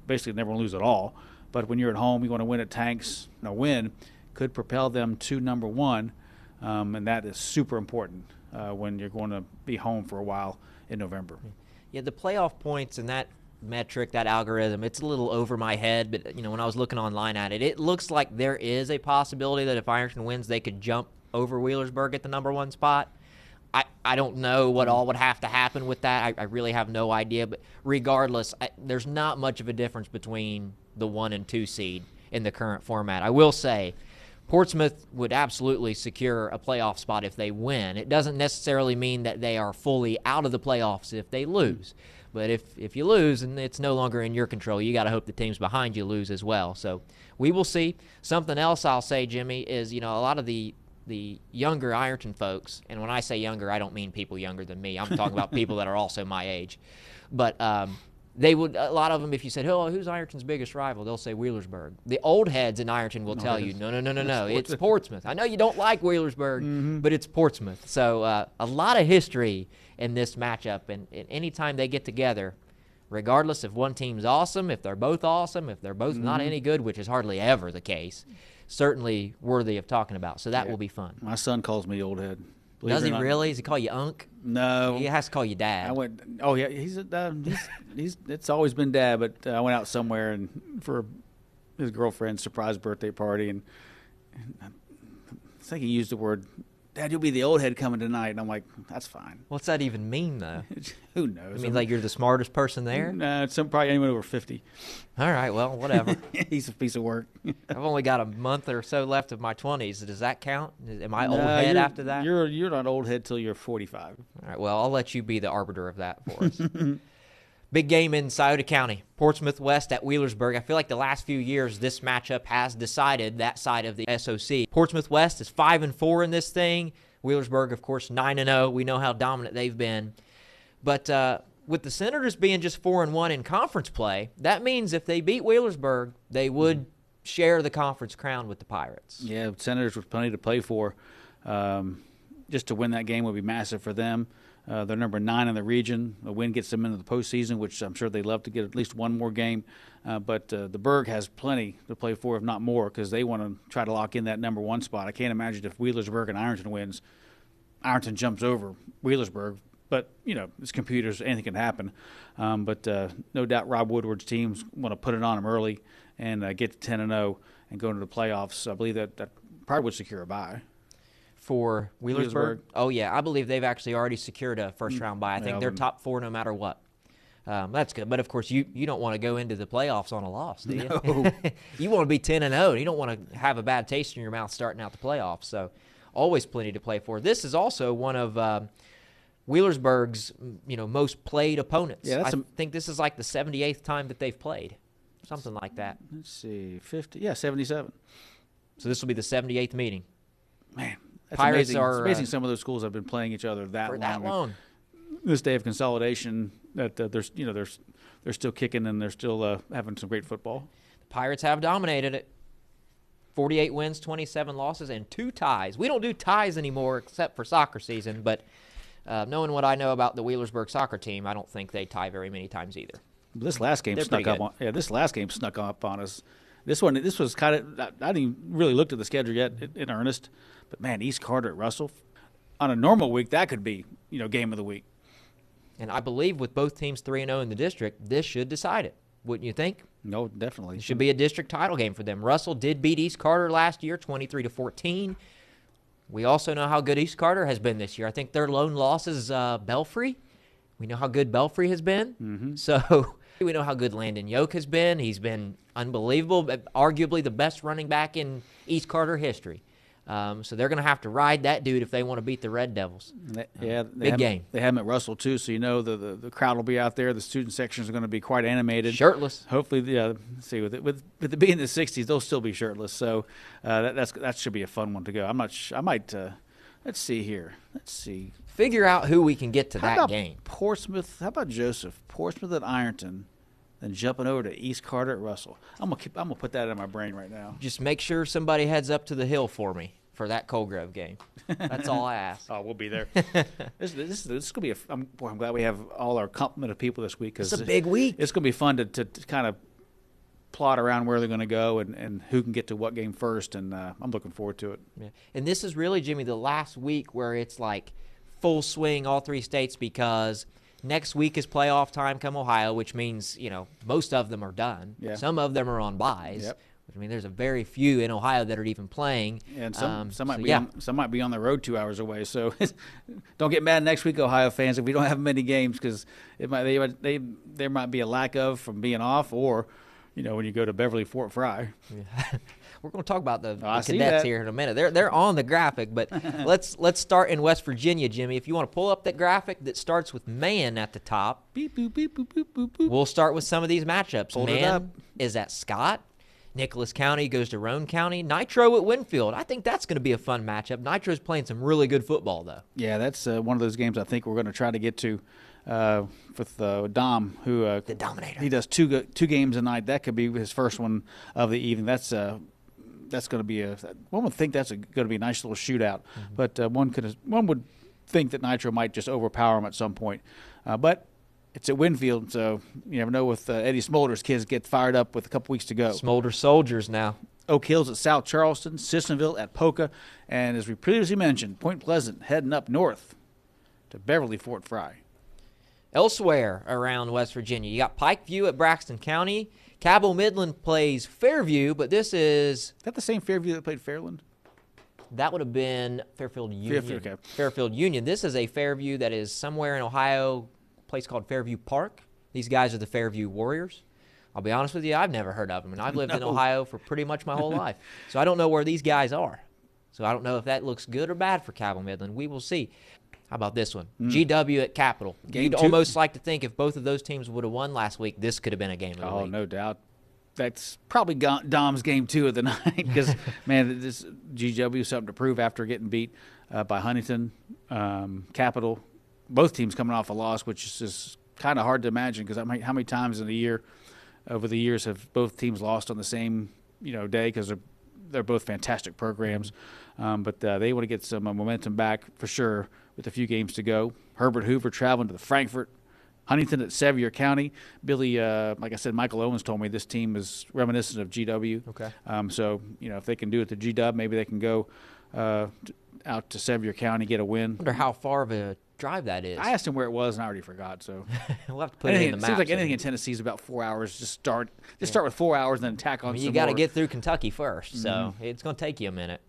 Basically, never want to lose at all. But when you're at home, you want to win at Tanks. A win could propel them to number 1, and that is super important when you're going to be home for a while in November. Yeah, the playoff points and that metric, that algorithm, it's a little over my head. But when I was looking online at it, it looks like there is a possibility that if Ironton wins, they could jump over Wheelersburg at the number 1 spot. I don't know what all would have to happen with that. I really have no idea. But regardless, there's not much of a difference between the 1 and 2 seed in the current format. I will say Portsmouth would absolutely secure a playoff spot if they win. It doesn't necessarily mean that they are fully out of the playoffs if they lose. But if you lose and it's no longer in your control, you got to hope the teams behind you lose as well. So we will see. Something else I'll say, Jimmy, is a lot of the younger Ironton folks, and when I say younger, I don't mean people younger than me. I'm talking about people that are also my age. But they would, a lot of them, if you said, "Oh, who's Ironton's biggest rival?" they'll say Wheelersburg. The old heads in Ironton will tell you, no, it's Portsmouth. I know you don't like Wheelersburg, but it's Portsmouth. So a lot of history in this matchup, and anytime they get together, regardless if one team's awesome, if they're both awesome, if they're both not any good, which is hardly ever the case, certainly worthy of talking about. So that will be fun. My son calls me old head. Does he really? Does he call you Unc? No. He has to call you Dad. Oh yeah, he's it's always been Dad, but I went out somewhere and for his girlfriend's surprise birthday party, and I think he used the word, "Dad, you'll be the old head coming tonight." And I'm like, that's fine. What's that even mean, though? Who knows? I mean, like you're the smartest person there? No, it's probably anyone over 50. All right, well, whatever. He's a piece of work. I've only got a month or so left of my 20s. Does that count? Am I old head after that? You're not old head till you're 45. All right, well, I'll let you be the arbiter of that for us. Big game in Scioto County. Portsmouth West at Wheelersburg. I feel like the last few years this matchup has decided that side of the SOC. Portsmouth West is 5-4 in this thing. Wheelersburg, of course, 9-0. We know how dominant they've been. But with the Senators being just 4-1 in conference play, that means if they beat Wheelersburg, they would share the conference crown with the Pirates. Yeah, Senators with plenty to play for. Just to win that game would be massive for them. They're number 9 in the region. A win gets them into the postseason, which I'm sure they'd love to get at least one more game. But the Berg has plenty to play for, if not more, because they want to try to lock in that number 1 spot. I can't imagine if Wheelersburg and Ironton wins, Ironton jumps over Wheelersburg. But, it's computers, anything can happen. But no doubt Rob Woodward's teams want to put it on them early and get to 10-0 and go into the playoffs. I believe that probably would secure a bye. For Wheelersburg? Oh, yeah. I believe they've actually already secured a first-round bye. I think they're top 4 no matter what. That's good. But, of course, you don't want to go into the playoffs on a loss, do you? No. You want to be 10-0. You don't want to have a bad taste in your mouth starting out the playoffs. So always plenty to play for. This is also one of Wheelersburg's most played opponents. Yeah, I think this is like the 78th time that they've played, something like that. Let's see, 50, 77. So this will be the 78th meeting. Man, that's Pirates amazing. are it's amazing some of those schools have been playing each other for that long. This day of consolidation, that they're still kicking and they're still having some great football. The Pirates have dominated it. 48 wins, 27 losses, and 2 ties. We don't do ties anymore except for soccer season, but knowing what I know about the Wheelersburg soccer team, I don't think they tie very many times either. This last game snuck up on. Yeah, this last game snuck up on us. This was kind of. I didn't even really look at the schedule yet in earnest, but man, East Carter at Russell, on a normal week that could be game of the week. And I believe with both teams 3-0 in the district, this should decide it. wouldn't you think? No, definitely. It should be a district title game for them. Russell did beat East Carter last year, 23-14. We also know how good East Carter has been this year. I think their lone loss is Belfry. We know how good Belfry has been. Mm-hmm. So we know how good Landon Yoke has been. He's been unbelievable, arguably the best running back in East Carter history. So they're going to have to ride that dude if they want to beat the Red Devils. Big game. They have him at Russell, too, so you know the crowd will be out there. The student sections are going to be quite animated. Shirtless. Hopefully, see, with it being the 60s, they'll still be shirtless. So that should be a fun one to go. I might let's see here. Let's see. Figure out who we can get to that game. Portsmouth. How about Joseph? Portsmouth at Ironton. Then jumping over to East Carter at Russell. I'm gonna put that in my brain right now. Just make sure somebody heads up to the hill for me for that Colgrove game. That's all I ask. Oh, we'll be there. This is gonna be I'm glad we have all our complement of people this week because it's a big week. It's gonna be fun to kind of plot around where they're gonna go and who can get to what game first, and I'm looking forward to it. Yeah. And this is really, Jimmy, the last week where it's like full swing all three states because next week is playoff time come Ohio, which means, most of them are done. Yeah. Some of them are on byes. Yep. I mean, there's a very few in Ohio that are even playing. And some might be on the road 2 hours away. So don't get mad next week, Ohio fans, if we don't have many games because there might be a lack of from being off or, when you go to Beverly Fort Fry. Yeah. We're going to talk about the cadets here in a minute. They're on the graphic, but let's start in West Virginia, Jimmy. If you want to pull up that graphic that starts with man at the top, beep, boop, beep, boop, boop, boop, boop. We'll start with some of these matchups. Hold man it up. is at Scott. Nicholas County goes to Roane County. Nitro at Winfield. I think that's going to be a fun matchup. Nitro's playing some really good football, though. Yeah, that's one of those games I think we're going to try to get to with Dom, who the Dominator. He does two games a night. That could be his first one of the evening. That's going to be one would think that's going to be a nice little shootout, but one would think that Nitro might just overpower him at some point. But it's at Winfield, so you never know. With Eddie Smolder's kids get fired up with a couple weeks to go. Smolder soldiers now. Oak Hills at South Charleston, Sissonville at Polka, and as we previously mentioned, Point Pleasant heading up north to Beverly Fort Fry. Elsewhere around West Virginia, you got Pikeview at Braxton County. Cabell Midland plays Fairview, but this is that the same Fairview that played Fairland? That would have been Fairfield Union. Okay. Fairfield Union. This is a Fairview that is somewhere in Ohio, a place called Fairview Park. These guys are the Fairview Warriors. I'll be honest with you, I've never heard of them, and I've lived in Ohio for pretty much my whole life. So I don't know where these guys are. So I don't know if that looks good or bad for Cabell Midland. We will see. How about this one? GW at Capitol. You'd almost like to think if both of those teams would have won last week, this could have been a game of the week. Oh, no doubt. That's probably Dom's game 2 of the night because, man, this GW is something to prove after getting beat by Huntington, Capitol. Both teams coming off a loss, which is just kind of hard to imagine because how many times in a year over the years have both teams lost on the same day because they're both fantastic programs. But they want to get some momentum back for sure with a few games to go. Herbert Hoover traveling to the Frankfort. Huntington at Sevier County. Billy, like I said, Michael Owens told me this team is reminiscent of GW. Okay. So, if they can do it to GW, maybe they can go out to Sevier County, get a win. I wonder how far of a drive that is. I asked him where it was, and I already forgot. So we'll have to put it in the map. It seems like anything in Tennessee is about 4 hours. Just start with 4 hours, and then tack on some more. You got to get through Kentucky first, so it's going to take you a minute.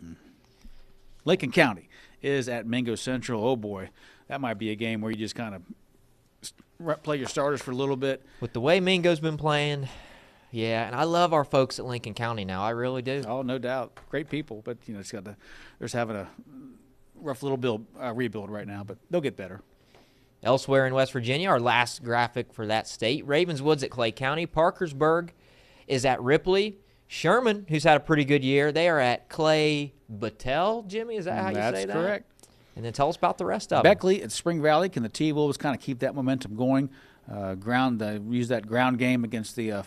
Lincoln County is at Mingo Central. Oh, boy. That might be a game where you just kind of play your starters for a little bit. With the way Mingo's been playing, yeah, and I love our folks at Lincoln County now. I really do. Oh, no doubt. Great people, but, they're just having a rough little rebuild right now, but they'll get better. Elsewhere in West Virginia, our last graphic for that state, Ravenswood's at Clay County. Parkersburg is at Ripley. Sherman, who's had a pretty good year, they are at Clay Battelle. Jimmy, is that how you say that? That's correct. And then tell us about the rest of Beckley at Spring Valley. Can the T-Wolves kind of keep that momentum going? Use that ground game against the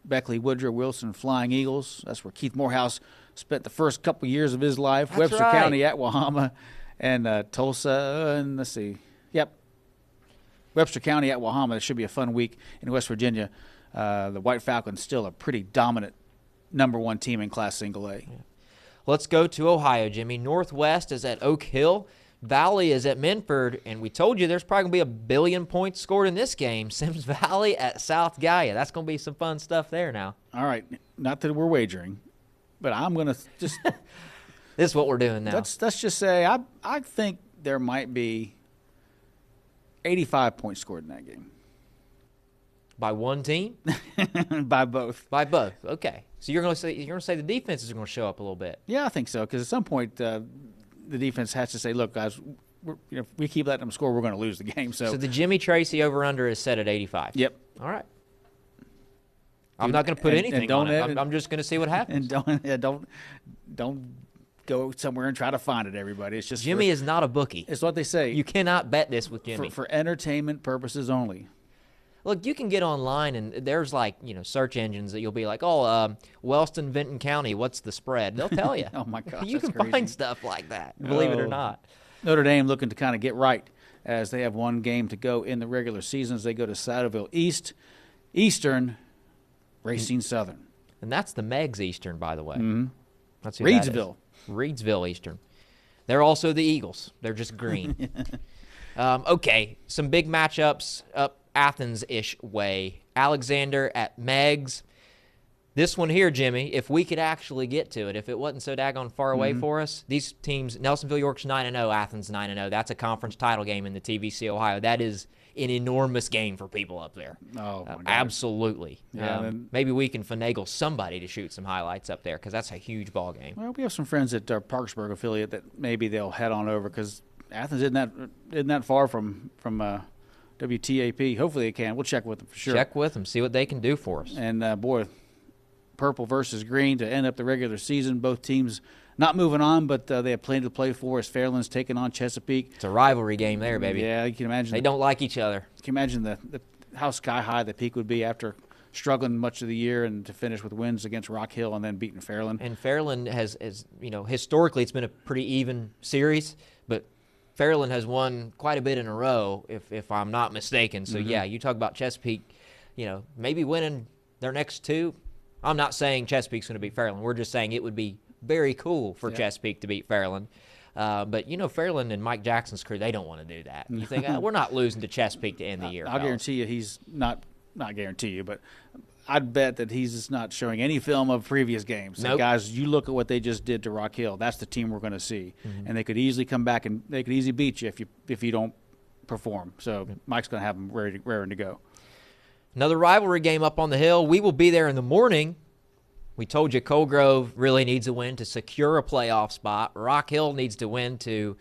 Beckley, Woodrow Wilson Flying Eagles. That's where Keith Morehouse spent the first couple years of his life. That's Webster right. County at Wahama and Tulsa. And let's see. Yep. Webster County at Wahama. It should be a fun week in West Virginia. The White Falcons still a pretty dominant number 1 team in Class Single A. Yeah. Let's go to Ohio, Jimmy. Northwest is at Oak Hill. Valley is at Minford, and we told you there's probably going to be 1 billion points scored in this game. Sims Valley at South Gaia. That's going to be some fun stuff there now. All right. Not that we're wagering, but I'm going to just – This is what we're doing now. Let's just say I think there might be 85 points scored in that game. By one team? By both. By both. Okay. So you're going to say the defenses are going to show up a little bit. Yeah, I think so, because at some point the defense has to say, look, guys, if we keep letting them score, we're going to lose the game. So the Jimmy Treacy over-under is set at 85. Yep. All right. I'm not going to put anything on it. I'm just going to see what happens. And don't go somewhere and try to find it, everybody. It's just Jimmy is not a bookie. It's what they say. You cannot bet this with Jimmy. For entertainment purposes only. Look, you can get online, and there's search engines that you'll be like, Wellston, Vinton County, what's the spread? They'll tell you. Oh, my gosh, you can crazy. find stuff like that, believe it or not. Notre Dame looking to kind of get right as they have one game to go in the regular season as they go to Saddleville Eastern, Racine Southern. And that's the Megs Eastern, by the way. Mm-hmm. That's who Reedsville. That is. Reedsville Eastern. They're also the Eagles. They're just green. Okay, some big matchups up Athens-ish way. Alexander at Megs. This one here, Jimmy, if we could actually get to it, if it wasn't so daggone far away for us, these teams, Nelsonville York's 9-0, Athens 9-0. That's a conference title game in the TVC Ohio. That is an enormous game for people up there. Oh, my God. Absolutely. Yeah, maybe we can finagle somebody to shoot some highlights up there because that's a huge ball game. Well, we have some friends at our Parkersburg affiliate that maybe they'll head on over because Athens isn't that far from WTAP. Hopefully they can. We'll check with them for sure. Check with them, see what they can do for us. And, boy, purple versus green to end up the regular season. Both teams not moving on, but they have plenty to play for as Fairland's taking on Chesapeake. It's a rivalry game there, baby. Yeah, you can imagine. They don't like each other. Can you imagine how sky high the Peak would be after struggling much of the year and to finish with wins against Rock Hill and then beating Fairland? And Fairland has historically it's been a pretty even series, but Fairland has won quite a bit in a row, if I'm not mistaken. So, yeah, you talk about Chesapeake, maybe winning their next two. I'm not saying Chesapeake's going to beat Fairland. We're just saying it would be very cool for Chesapeake to beat Fairland. But, Fairland and Mike Jackson's crew, they don't want to do that. You think, we're not losing to Chesapeake to end the year. I'll guarantee you he's not guarantee you, but I'd bet that he's just not showing any film of previous games. Nope. So guys, you look at what they just did to Rock Hill. That's the team we're going to see, and they could easily come back and they could easily beat you if you don't perform. So Mike's going to have them raring to go. Another rivalry game up on the hill. We will be there in the morning. We told you Colgrove really needs a win to secure a playoff spot. Rock Hill needs to win to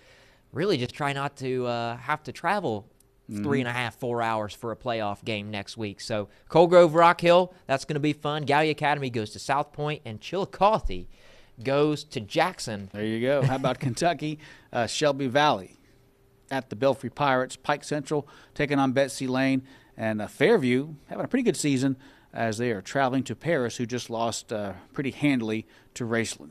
really just try not to have to travel 3.5, 4 hours for a playoff game next week. So Colgrove, Rock Hill, that's going to be fun. Gallia Academy goes to South Point, and Chillicothe goes to Jackson. There you go. How about Kentucky? Shelby Valley at the Belfry Pirates. Pike Central taking on Betsy Lane. And Fairview having a pretty good season as they are traveling to Paris, who just lost pretty handily to Raceland.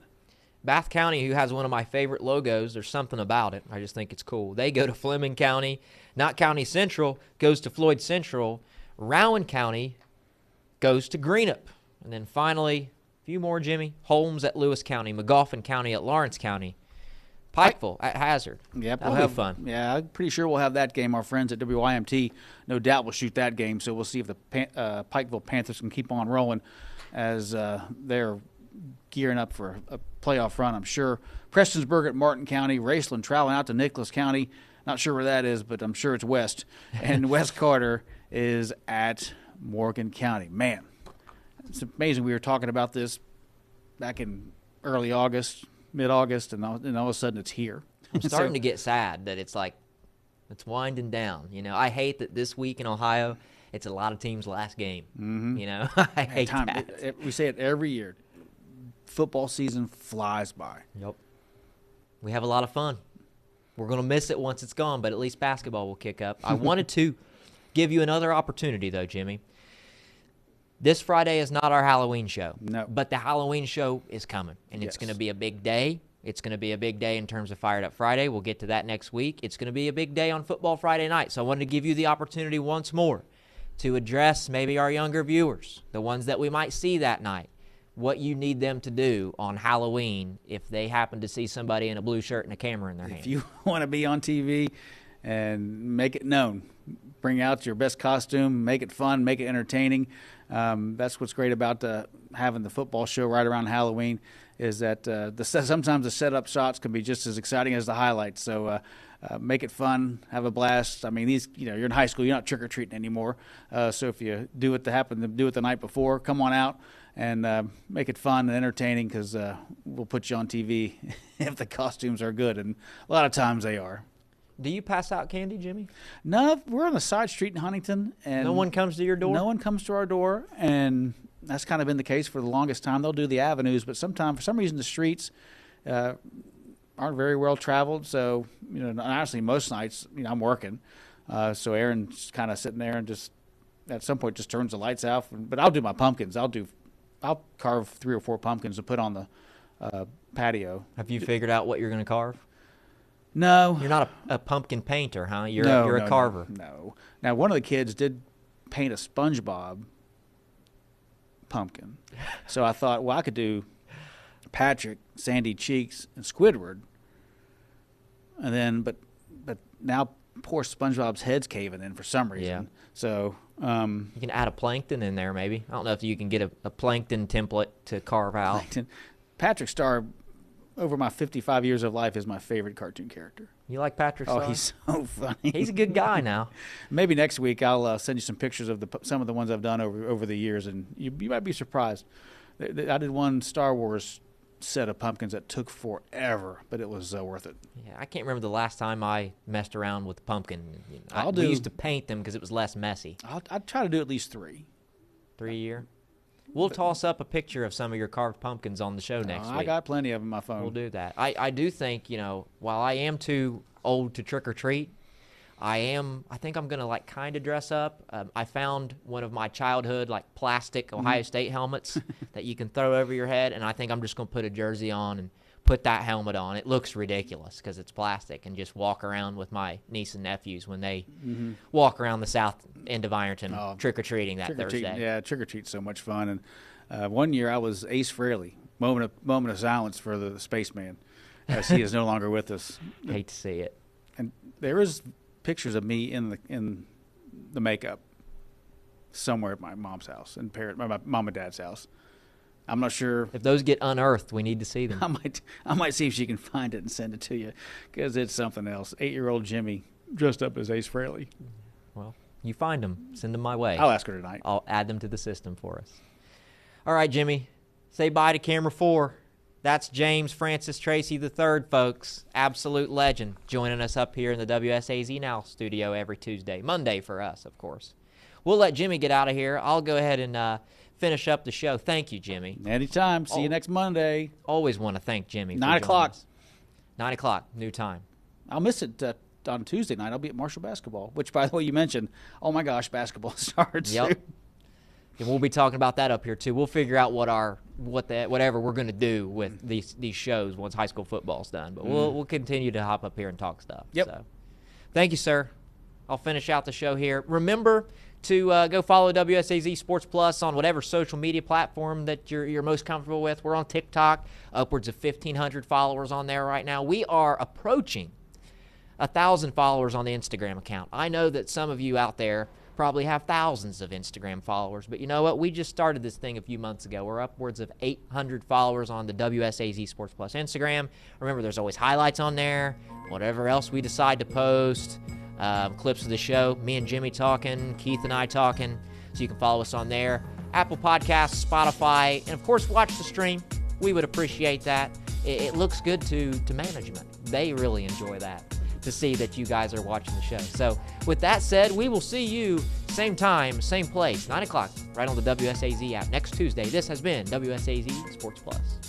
Bath County, who has one of my favorite logos, there's something about it. I just think it's cool. They go to Fleming County. Not County Central goes to Floyd Central. Rowan County goes to Greenup. And then finally, a few more, Jimmy. Holmes at Lewis County. McGoffin County at Lawrence County. Pikeville at Hazard. Yep, That'll be fun. Yeah, I'm pretty sure we'll have that game. Our friends at WYMT no doubt will shoot that game, so we'll see if the Pikeville Panthers can keep on rolling as they're gearing up for a playoff run, I'm sure. Prestonsburg at Martin County. Raceland traveling out to Nicholas County. Not sure where that is, but I'm sure it's west. And West Carter is at Morgan County. Man, it's amazing. We were talking about this back in early August, mid-August, and all of a sudden it's here. I'm starting to get sad that it's winding down. I hate that this week in Ohio, it's a lot of teams' last game. I hate that. We say it every year. Football season flies by. Yep. We have a lot of fun. We're going to miss it once it's gone, but at least basketball will kick up. I wanted to give you another opportunity, though, Jimmy. This Friday is not our Halloween show. No. But the Halloween show is coming, and it's going to be a big day. It's going to be a big day in terms of Fired Up Friday. We'll get to that next week. It's going to be a big day on Football Friday night. So I wanted to give you the opportunity once more to address maybe our younger viewers, the ones that we might see that night. what you need them to do on Halloween if they happen to see somebody in a blue shirt and a camera in their hand. If you want to be on TV and make it known, bring out your best costume, make it fun, make it entertaining. That's what's great about having the football show right around Halloween, is that sometimes the setup shots can be just as exciting as the highlights. So make it fun, have a blast. I mean, you're in high school, you're not trick-or-treating anymore. So if you do it the night before, come on out and make it fun and entertaining, because we'll put you on TV if the costumes are good, and a lot of times they are. Do you pass out candy, Jimmy? No, we're on a side street in Huntington, and no one comes to your door? No one comes to our door, and that's kind of been the case for the longest time. They'll do the avenues, but sometimes, for some reason, the streets aren't very well traveled. So, honestly, most nights, I'm working. So Aaron's kind of sitting there and just at some point just turns the lights off. But I'll do my pumpkins. I'll carve 3 or 4 pumpkins to put on the patio. Have you figured out what you're going to carve? No. You're not a pumpkin painter, huh? You're a carver. No. Now, one of the kids did paint a SpongeBob pumpkin. So I thought, well, I could do Patrick, Sandy Cheeks, and Squidward. And then, but now poor SpongeBob's head's caving in for some reason. Yeah. So you can add a plankton in there, maybe. I don't know if you can get a plankton template to carve out. Patrick Star, over my 55 years of life, is my favorite cartoon character. You like Patrick Star? Oh, he's so funny. He's a good guy now. Maybe next week I'll send you some pictures of some of the ones I've done over the years, and you might be surprised. I did one Star Wars set of pumpkins that took forever, but it was worth it. Yeah, I can't remember the last time I messed around with the pumpkin. We used to paint them because it was less messy. I'll try to do at least 3. 3 a year? We'll toss up a picture of some of your carved pumpkins on the show next week. I got plenty of them on my phone. We'll do that. I do think, while I am too old to trick or treat, I think I'm going to kind of dress up. I found one of my childhood plastic Ohio State helmets that you can throw over your head, and I think I'm just going to put a jersey on and put that helmet on. It looks ridiculous because it's plastic, and just walk around with my niece and nephews when they walk around the south end of Ironton trick-or-treating that Thursday. Yeah, trick-or-treat's so much fun. And one year I was Ace Frehley. Moment of silence for the spaceman, as he is no longer with us. Hate to see it. And there is pictures of me in the makeup somewhere at my mom's house and my mom and dad's house. I'm not sure if those get unearthed. We need to see them. I might see if she can find it and send it to you, because it's something else. 8-year-old Jimmy dressed up as Ace Frehley. Well, you find them, send them my way. I'll ask her tonight. I'll add them to the system for us. All right, Jimmy, say bye to camera 4. That's James Francis Treacy III, folks. Absolute legend, joining us up here in the WSAZ Now studio every Tuesday. Monday for us, of course. We'll let Jimmy get out of here. I'll go ahead and finish up the show. Thank you, Jimmy. Anytime. See you next Monday. Always want to thank Jimmy. 9 o'clock. 9 o'clock, new time. I'll miss it on Tuesday night. I'll be at Marshall basketball, which, by the way, you mentioned. Oh, my gosh, basketball starts soon. And we'll be talking about that up here, too. We'll figure out whatever we're going to do with these shows once high school football's done. But we'll continue to hop up here and talk stuff. Yep. So, thank you, sir. I'll finish out the show here. Remember to go follow WSAZ Sports Plus on whatever social media platform that you're most comfortable with. We're on TikTok, upwards of 1,500 followers on there right now. We are approaching 1,000 followers on the Instagram account. I know that some of you out there probably have thousands of Instagram followers, but you know what? We just started this thing a few months ago. We're upwards of 800 followers on the WSAZ Sports Plus Instagram. Remember, there's always highlights on there, whatever else we decide to post. Clips of the show, me and Jimmy talking, Keith and I talking, so you can follow us on there. Apple Podcasts, Spotify, and of course watch the stream. We would appreciate that. It looks good to management. They really enjoy that, to see that you guys are watching the show. So with that said, we will see you same time, same place, 9 o'clock, right on the WSAZ app next Tuesday. This has been WSAZ Sports Plus.